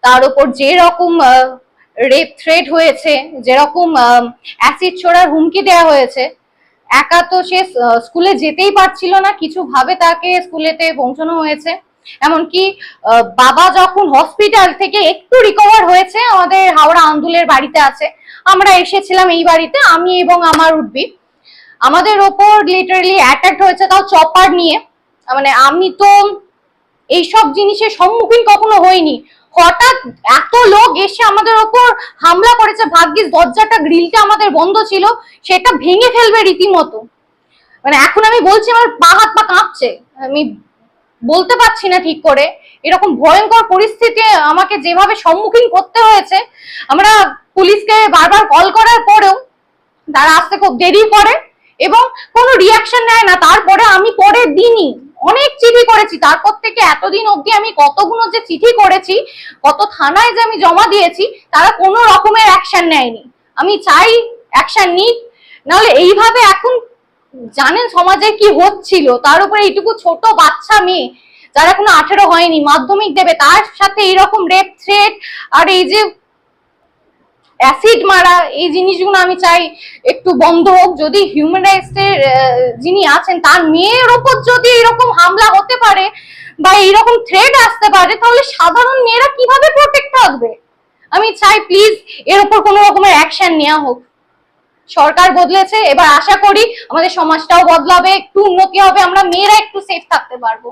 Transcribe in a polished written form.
তার উপর যে রকম রেপ থ্রেট হয়েছে, যেরকম অ্যাসিড ছোড়ার হুমকি দেওয়া হয়েছে, একা তো সে স্কুলে যেতেই পারছিল না, কিছু ভাবে তাকে স্কুলেতে পৌঁছানো হয়েছে। এমনকি বাবা যখন হসপিটাল থেকে একটু রিকভার হয়েছে, আমাদের হাওড়া আন্দুলের বাড়িতে আছে, আমরা এসেছিলাম এই বাড়িতে, আমি এবং আমার উঠবি, আমাদের ওপর লিটারালি অ্যাটাক হয়েছে, তাও চপার নিয়ে। মানে আমি তো এইসব জিনিসের সম্মুখীন কখনো হইনি, হঠাৎ এত লোক এসে আমাদের ওপর হামলা করেছে। ভাগ্যিস দরজাটা গ্রিলটা আমাদের বন্ধ ছিল, সেটা ভেঙে ফেলবে রীতিমতো। মানে এখন আমি বলছি আমার পা হাত পা কাঁপছে, আমি বলতে পারছি না ঠিক করে। এরকম ভয়ঙ্কর পরিস্থিতি আমাকে যেভাবে সম্মুখীন করতে হয়েছে, আমরা পুলিশকে বারবার কল করার পরেও তারা আসতে খুব দেরি করে এবং কোনো রিয়াকশন নেয় না। তারপরে আমি পরের দিনই অনেক চিঠি করেছি, তারপর থেকে এতদিন অবধি আমি কতগুলো যে চিঠি করেছি, কত থানায় যে আমি জমা দিয়েছি, তারা কোনো রকমের অ্যাকশন নেয়নি। আমি চাই অ্যাকশন নিক, নাহলে এইভাবে এখন জানেন সমাজে কি হচ্ছিল, তার উপরে এইটুকু ছোট বাচ্চা মেয়ে যারা কোনো 18 হয়নি, মাধ্যমিক দেবে, তার সাথে এইরকম রেপ থ্রেট আর এই যে অ্যাসিড মারা, এই জিনিসগুলো আমি চাই একটু বন্ধ হোক। যদি হিউম্যান রাইটস এর যিনি আছেন তার মেয়ের ওপর যদি এরকম হামলা হতে পারে বা এইরকম থ্রেট আসতে পারে, তাহলে সাধারণ মেয়েরা কিভাবে প্রোটেক্ট থাকবে? আমি চাই প্লিজ এর উপর কোনো রকমের অ্যাকশন নেওয়া হোক। সরকার বদলেছে, এবার আশা করি আমাদের সমাজটাও বদলাবে, একটু উন্নতি হবে, আমরা মেয়েরা একটু সেফ থাকতে পারবো।